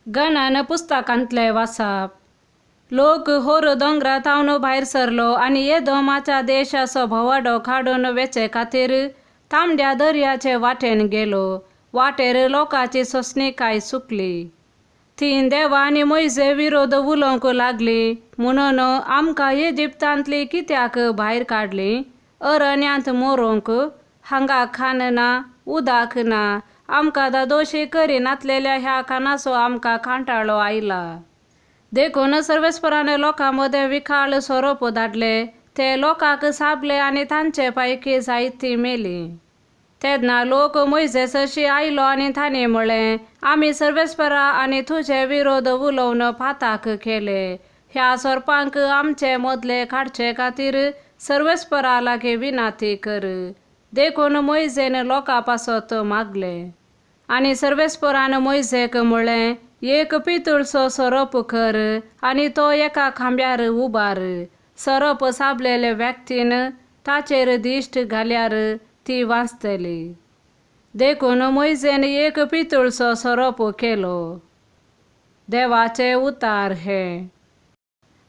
गणान पुस्तकांतले वाचप. लोक होर दोंगरा तावन भायर सरलो आनी येदोमाच्या देशाचो भोवाडो काडून वेचे खातीर तांबड्या दर्याचे वाटेन गेलो. वाटेर लोकांची सोंसणीकाय सुकली. तीं देवा आनी मोइजे विरोध उलोवंक लागली, म्हणून आमकां इजिप्तांतली कित्याक भायर काडली? अरण्यांत मरोंक? हांगा खाण ना, उदक ना. आमकां दोशी करी नातलेल्या ह्या कानाचो आमकां कांटाळो आयला. देखून सर्वेस्परान लोकांमदें विखाळ सोरोप धाडले. ते लोकांक साबले आनी तांचे पैकी जायतीं मेलीं. तेन्ना लोक मोइजेसाशी आयलो आनी तांणी म्हळें, आमी सर्वेस्परा आनी तुजे विरोध उलोवन पाताक केले. ह्या सोरपांक आमचे मदले काडचे खातीर सर्वेस्परा लागीं विनाती कर. देखून मोइजेन लोकां पासत मागले. आनी सर्वेस्परान मोइजेक म्हळें, एक पितूळचो सोरोप कर आनी तो एका खांब्यार उबार. सोरोप साबलेले व्यक्तीन ताचेर दिश्ट घाल्यार ती वाचतली. देखून मोइजेन एक पितूळचो सोरोप केलो. देवाचे उतार हे.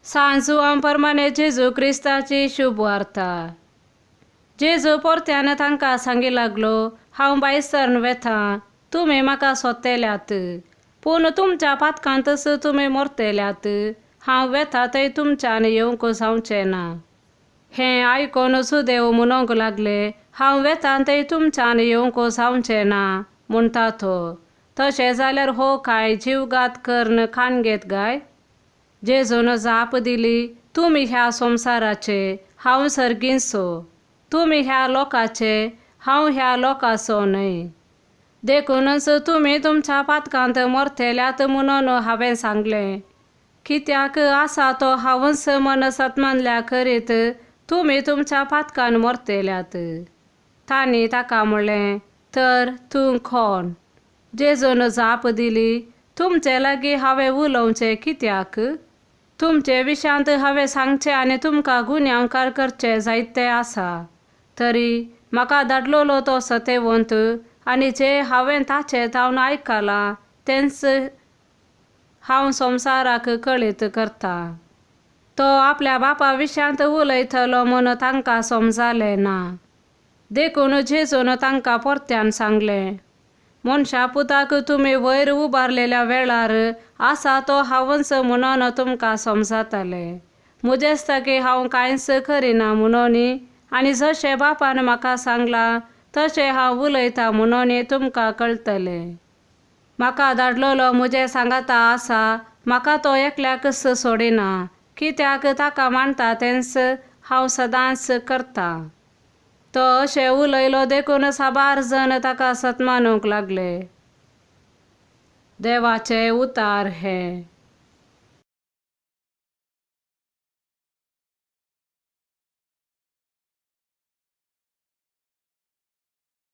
सांजुआं प्रमाणे जेजू क्रिस्ताची शुभ वार्ता. जेजू परत्यान तांकां सांगी लागलो, हांव भायर सरून वेतां. तुमी म्हाका सोदतेल्यात, पूण तुमच्या पातकांतच तुमी मरतल्यात. हांव वेतां थंय तुमच्यान येवंक जावचें ना. हें आयकून सुदेव म्हणूंक लागले, हांव वेतां थंय तुमच्यान येवंक जावचें ना म्हणटा तो. तशें जाल्यार हो काय जीवघात करून खाण घेत गाय? जेजून जाप दिली, तुमी ह्या संवसाराचे, हांव सर्गीचो. तुमी ह्या लोकाचे, हांव ह्या लोकाचो न्हय. देखूनच तुमी तुमच्या पातकांत मरतल्यात म्हणून हांवें सांगलें. कित्याक आसा तो हांवच मन सतमानल्या करीत तुमी तुमच्या पातकान मरतल्यात. तांणी ताका म्हणलें, तर तूं कोण? जेजून जाप दिली, तुमचे लागीं हांवें उलोवचें कित्याक? तुमचे विशांत हांवें सांगचें आनी तुमकां गुन्यांवकार करचें जायतें आसा. तरी म्हाका धाडलोलो तो सत्यवंत आनी जे हांवें ताचे तावन आयकलां तेंच हांव संवसाराक कळीत करतां. तो आपल्या बापा विशांत उलयतलो म्हूण तांकां समजलें ना. देखून जेजून तांकां परत्यान सांगलें, मनशा पुताक तुमी वयर उबारलेल्या वेळार आसा तो हांवच म्हणून तुमकां समजतलें. म्हजेस्तकी हांव कांयच करिना म्हणून आनी जशें बापान म्हाका सांगलां तशें हांव उलयतां म्हणून तुमकां कळटलें. म्हाका धाडलोलो म्हजे सांगाता आसा, म्हाका तो एकल्याकच सोडिना. कित्याक ताका मानता तेंच हांव सदांच करतां. तो अशें उलयलो देखून साबार जण ताका सतमानूंक लागले. देवाचे उतार हे.